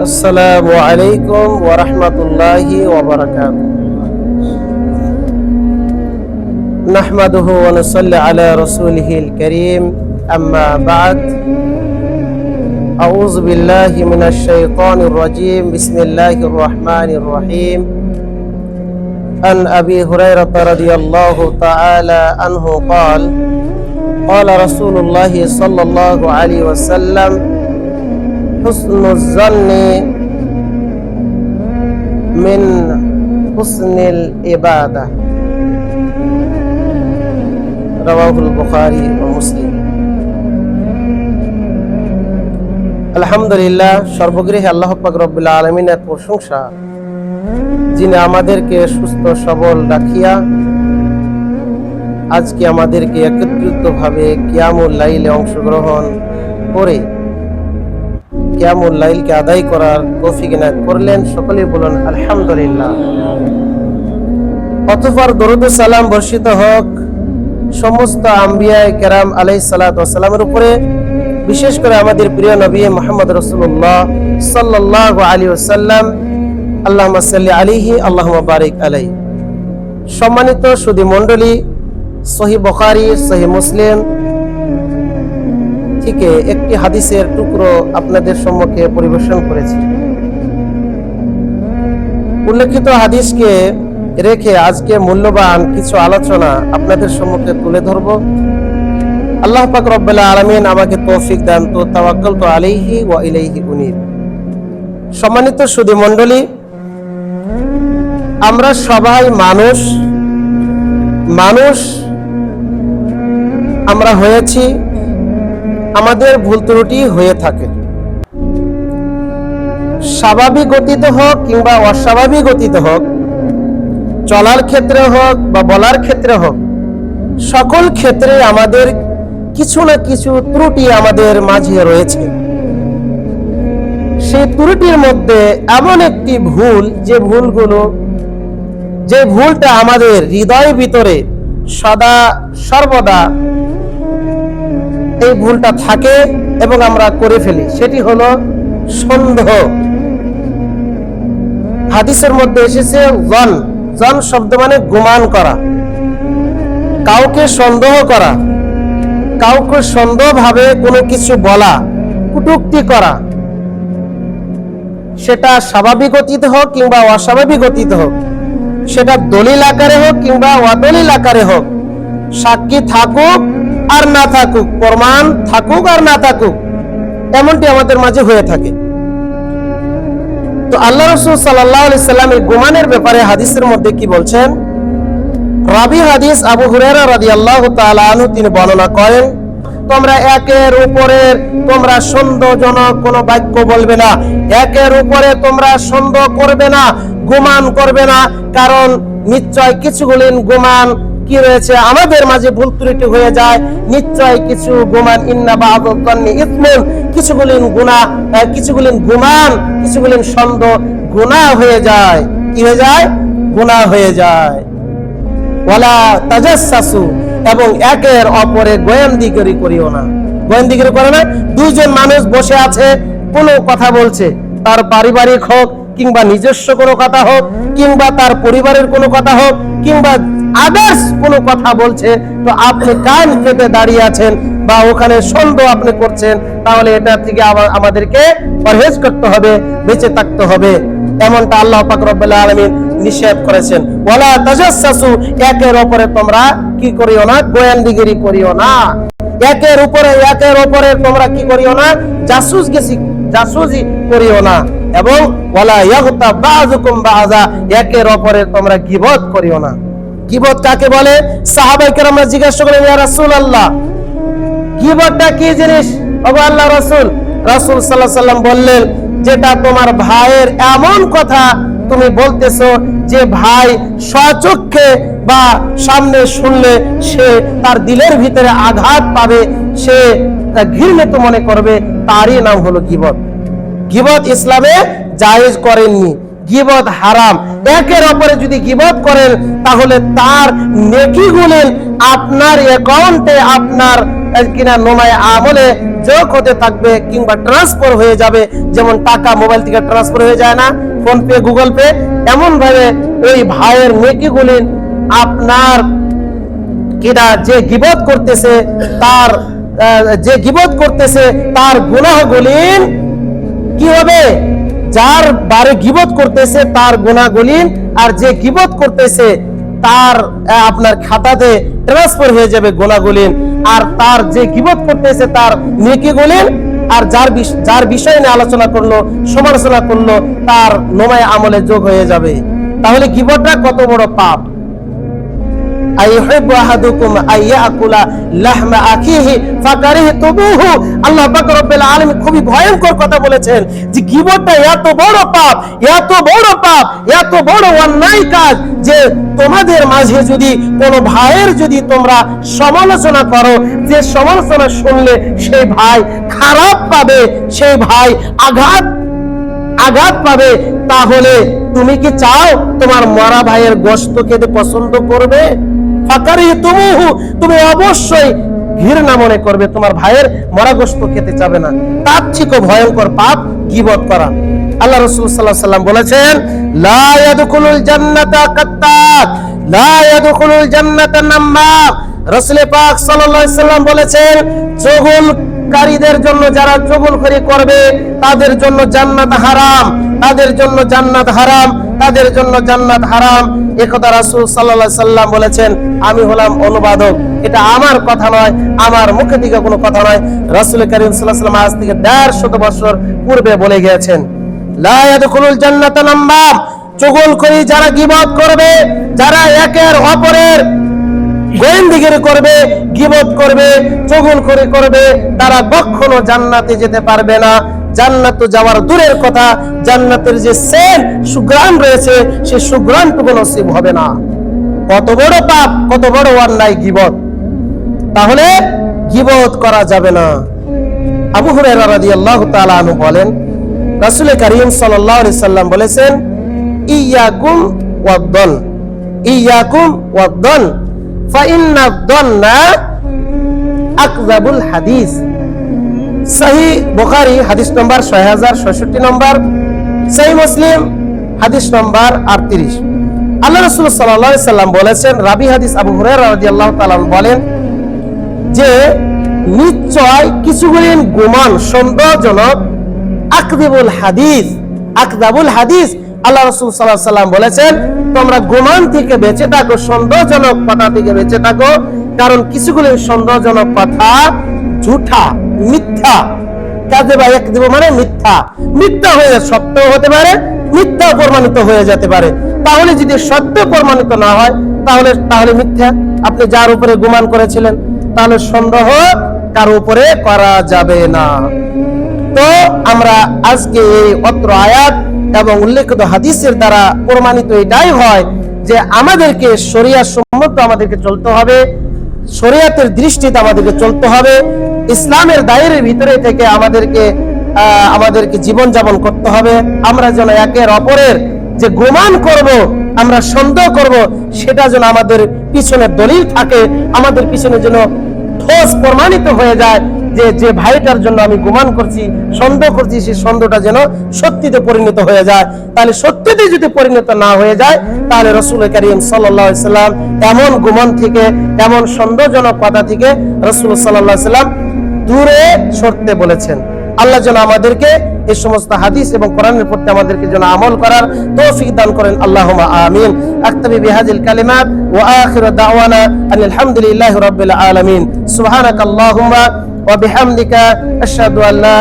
السلام عليكم ورحمة الله وبركاته. نحمده ونصلي على رسوله الكريم. أما بعد، أعوذ بالله من الشيطان الرجيم. بسم الله الرحمن الرحيم. عن أبي هريرة رضي الله تعالى عنه قال: قال رسول الله صلى الله عليه وسلم: حسن الظن من حسن العبادة. رواه البخاري ومسلم. আলহামদুলিল্লাহ, সর্বগৃহে আল্লাহ পাক রব্বুল আলামিনের প্রশংসা, যিনি আমাদেরকে সুস্থ সবল রাখিয়া আজকে আমাদেরকে একত্রিতভাবে কিয়ামুল লাইলে অংশগ্রহণ করে কিয়ামুল লাইলকে আদায় করার তৌফিক এনায়েত করলেন। সকলেই বলুন আলহামদুলিল্লাহ। অতঃপর দরুদ ও সালাম বর্ষিত হোক সমস্ত আম্বিয়া কেরাম আলাইহিস সালাতু ওয়াস সালামের উপরে, বিশেষ করে আমাদের প্রিয় নবী মুহাম্মদ রাসূলুল্লাহ সাল্লাল্লাহু আলাইহি ওয়াসাল্লাম। আল্লাহুম্মা সাল্লি আলাইহি আল্লাহুম্মা বারিক আলাইহি। সম্মানিত সুধী মণ্ডলী, সহিহ বুখারী, সহিহ মুসলিম থেকে একটি হাদিসের টুকরো আপনাদের সম্মুখে পরিবেশন করেছি। উল্লেখিত হাদিসকে রেখে আজকে মূল্যবান কিছু আলোচনা আপনাদের সম্মুখে তুলে ধরব। আল্লাহ পাক রব্বুল আলামিন আমাকে তৌফিক দান। তো তাওয়াক্কালতু আলাইহি ওয়া ইলাইহি উনীব। সম্মানিত সুধী মণ্ডলী, আমরা সবাই মানুষ আমরা হয়েছি, আমাদের ভুল ত্রুটি হয়ে থাকে। স্বাভাবিক গতিতে হোক কিংবা অস্বাভাবিক গতিতে হোক, চলার ক্ষেত্রে হোক বা বলার ক্ষেত্রে হোক, সকল ক্ষেত্রে আমাদের কিছু না কিছু ত্রুটি আমাদের মাঝে রয়েছে। সেই ত্রুটির মধ্যে এমন একটি ভুল, যে ভুলটা আমাদের হৃদয়ের ভিতরে সদা সর্বদা এই ভুলটা থাকে এবং আমরা করে ফেলি, সেটি হলো সন্দেহ। হাদিসের মধ্যে এসেছে জন শব্দ মানে গুমান করা, কাউকে সন্দেহ করা, কাউকে সন্দেহ ভাবে কোনো কিছু বলা, কটূক্তি করা, সেটা স্বাভাবিক গতিতে হোক কিংবা অস্বাভাবিক গতিতে হোক, সেটা দলিল আকারে হোক কিংবা অদলিল আকারে হোক, সাক্ষী থাকুক আর না থাকুক, প্রমাণ থাকুক আর না থাকুক, এমনটি আমাদের মাঝে হয়ে থাকে। তো আল্লাহ রাসূল সাল্লাল্লাহু আলাইহি সাল্লাম এই গুমানের ব্যাপারে হাদিসের মধ্যে কি বলছেন? রাবি হাদিস আবু হুরায়রা রাদিয়াল্লাহু তাআলা আনহু তিনি বর্ণনা করেন, তোমরা একের উপরে তোমরা সন্দেহজনক কোনো বাক্য বলবে না, একের উপরে তোমরা সন্দেহ করবে না, গুমান করবে না, কারণ নিশ্চয় কিছুগুলিন গুমান কি রয়েছে, আমাদের মাঝে ভুল ত্রুটি হয়ে যায়। নিশ্চয় কিছু গুমান, ইন্না বা'দাল যান্নি ইসমুন, কিছুগুলিন গুনাহ, কিছুগুলিন গুমান, কিছুগুলিন সন্দেহ গুনাহ হয়ে যায়। কি হয়ে যায়? গুনাহ হয়ে যায়। ওয়ালা তাজাসসু, এবং একের অপরে গোয়েন্দাগিরি করিও না। গোয়েন্দাগিরি করে না। দুইজন মানুষ বসে আছে, কোনো কথা বলছে, তার পারিবারিক হোক কিংবা নিজস্ব কোনো কথা হোক কিংবা তার পরিবারের কোনো কথা হোক কিংবা আদার্স কোনো কথা বলছে, তো আপনি কান পেতে দাঁড়িয়ে আছেন বা ওখানে সন্দেহ আপনি করছেন, তাহলে এটা থেকে আমাদেরকে পরহেজ করতে হবে, বেঁচে থাকতে হবে। এমনটা আল্লাহ পাক রব্বুল আলামিন নিষেধ করেছেন। ওয়ালা তাজাসসু, একের উপরে তোমরা কি করিও না? গোয়েন্দাগিরি করিও না। একের উপরে তোমরা কি করিও না? জাসুসি করিও না। এবং ওয়ালা ইয়াগতাব বাযুকুম বাযা, একের উপরে তোমরা গীবত করিও না। গীবত কাকে বলে? সাহাবায়ে কেরামরা জিজ্ঞাসা করেন, ইয়া রাসূলুল্লাহ, গীবতটা কি জিনিস? ওগো আল্লাহর রাসূল সাল্লাল্লাহু আলাইহি সাল্লাম বললেন, যেটা তোমার ভাইয়ের এমন কথা তুমি বলতেছো যে ভাই স্বচক্ষে বা সামনে শুনলে সে তার দিলের ভিতরে আঘাত পাবে, সে ঘৃণিত মনে করবে, তারই নাম হলো গীবত। গীবত ইসলামে জায়েজ করেননি, গীবত হারাম। একের অপরে যদি গীবত করেন তাহলে তার নেকিগুলো আপনার অ্যাকাউন্টে, আপনার কিনা নোমায় আমলে যোগ হতে থাকবে কিংবা ট্রান্সফার হয়ে যাবে। যেমন টাকা মোবাইল থেকে ট্রান্সফার হয়ে যায় না, ফোন পে, গুগল পে, এমন ভাবে ওই ভাইয়ের নেকিগুলি আপনার কিনা যে গীবত করতেছে তার গুনাহগুলি কি হবে? যার বারে গীবত করতেছে তার গুনাহগুলি আর যে গীবত করতেছে তার আপনার খাতাতে ট্রান্সফার হয়ে যাবে গুনাহগুলি, আর তার যে গীবত করতেছে তার নেকিগুলি আর যার বিষয় নিয়ে আলোচনা করলো, সমালোচনা করলো, তার নোমায় আমলে যোগ হয়ে যাবে। তাহলে গীবতটা কত বড় পাপ! আল্লাহ পাক রব্বুল আলামিন খুবই ভয়ঙ্কর কথা বলেছেন যে গীবতটা এত বড় পাপ, এত বড় পাপ, এত বড় অন্যায় কাজ যে তোমাদের মাঝে যদি কোনো ভাইয়ের যদি তোমরা সমালোচনা করো, যে সমালোচনা শুনলে সেই ভাই খারাপ পাবে, সেই ভাই আঘাত পাবে, তাহলে তুমি কি চাও তোমার মরা ভাইয়ের গোশত খেতে পছন্দ করবে? তুমি অবশ্যই ঘৃণা মনে করবে, তোমার ভাইয়ের মরা গোশত খেতে চাবে না। তার থেকেও ভয়ঙ্কর পাপ গীবত করা। আল্লাহ রাসূল সাল্লাল্লাহু আলাইহি ওয়াসাল্লাম বলেছেন, লা ইয়াদখুলুল জান্নাতা কাত্তাত, লা ইয়াদখুলুল জান্নাতা নাম্মাম। রাসূল পাক সাল্লাল্লাহু আলাইহি ওয়াসাল্লাম বলেছেন, চুগলকারীদের জন্য, যারা চুগলখড়ি করবে তাদের জন্য জান্নাত হারাম, তাদের জন্য জান্নাত হারাম, তাদের জন্য জান্নাত হারাম। একথা রাসূল সাল্লাল্লাহু আলাইহি ওয়াসাল্লাম বলেছেন। আমি হলাম অনুবাদক, এটা আমার কথা নয়, আমার মুখে থেকে কোনো কথা নয়। রাসূল কারীম সাল্লাল্লাহু আলাইহি ওয়াসাল্লাম আজ থেকে 150 বছর পূর্বে বলে গিয়েছেন, লা ইয়াদখুলুল জান্নাতা নাম্মাম। চুগলখড়ি যারা গীবত করবে, যারা একের অপরের গোয়েন্দাগিরি করবে, গীবত করবে, চুগলখড়ি করবে, তারা কখনো জান্নাতে যেতে পারবে না। জান্নাত যাওয়ার দূরের কথা, জান্নাতের যে সেন্ট সুঘ্রাণ রয়েছে সেই সুঘ্রাণটুকু নসিব হবে না। কত বড় পাপ, কত বড় অন্যায় গীবত! তাহলে গীবত করা যাবে না। আবু হুরায়রা রাদিয়াল্লাহু তাআলা আনহু বলেন, রাসূল কারীম সাল্লাল্লাহু আলাইহি সাল্লাম বলেছেন, ইয়াকুম ওয়াদ-দন, ইয়াকুম ওয়াদ-দন, ফাইন্না আদ-দন্না আকযাবুল হাদিস। সহিহ বুখারী হাদিস নম্বর 6066 নম্বর, সহিহ মুসলিম হাদিস নম্বর 38। আল্লাহ রাসূল সাল্লাল্লাহু আলাইহি সাল্লাম বলেছেন, রাবি হাদিস আবু হুরায়রা রাদিয়াল্লাহু তাআলা বলেন যে নিশ্চয় কিছুগুলি গুমান সন্দেহজনক, আকযাবুল হাদিস, আকযাবুল হাদিস। আল্লাহ রাসূল সাল্লাল্লাহু আলাইহি সাল্লাম বলেছেন, তোমরা গুমান থেকে বেঁচে থাকো, সন্দেহজনক কথা থেকে বেঁচে থাকো, কারণ কিছুগুলি সন্দেহজনক কথা ঝুঠা, মিথ্যা। কাযিবা ইয়াকযিবু মানে মিথ্যা, মিথ্যা হয়ে সত্য হতে পারে, মিথ্যা প্রমাণিত হয়ে যেতে পারে। তাহলে যদি সত্য প্রমাণিত না হয় তাহলে মিথ্যা। আপনি যার উপরে গুমান করেছিলেন, তাহলে সন্দেহ কার উপরে করা যাবে না। তো আমরা আজকে এই অত্র আয়াত এবং উল্লেখিত হাদিসের দ্বারা প্রমাণিত এটাই হয় যে আমাদেরকে শরিয়াত সম্মত আমাদেরকে চলতে হবে, শরিয়াতের দৃষ্টিতে আমাদেরকে চলতে হবে, ইসলামের দায়রের ভিতরে থেকে আমাদেরকে জীবন যাপন করতে হবে। আমরা যেন একের অপরের যে গুমান করব, আমরা সন্দেহ করব, সেটা যেন আমাদের পিছনে দলিল থাকে, আমাদের পিছনে যেন ঠোস প্রমাণিত হয়ে যায় যে ভাইটার জন্য আমি গুমান করছি, সন্দেহ করছি, সেই সন্দেহটা যেন সত্যিতে পরিণত হয়ে যায়। তাহলে সত্যিতে যদি পরিণত না হয়ে যায়, তাহলে রাসূল কারীম সাল্লাল্লাহু আলাইহি সাল্লাম এমন গুমান থেকে, এমন সন্দেহজনক কথা থেকে রাসূল সাল্লাল্লাহু আলাইহি সাল্লাম দূরে সরতে বলেছেন। আল্লাহ যেন আমাদেরকে এই সমস্ত হাদিস এবং কোরআনের প্রতি আমাদেরকে যেন আমল করার তৌফিক দান করেন। আল্লাহুম্মা আমিন। আকতাবি বিহাযিল কালিমাত ওয়া আখিরু দাওয়ানা আলহামদুলিল্লাহি রাব্বিল আলামিন। সুবহানাকাল্লাহুম্মা ওয়া বিহামদিকা আশহাদু আল্লা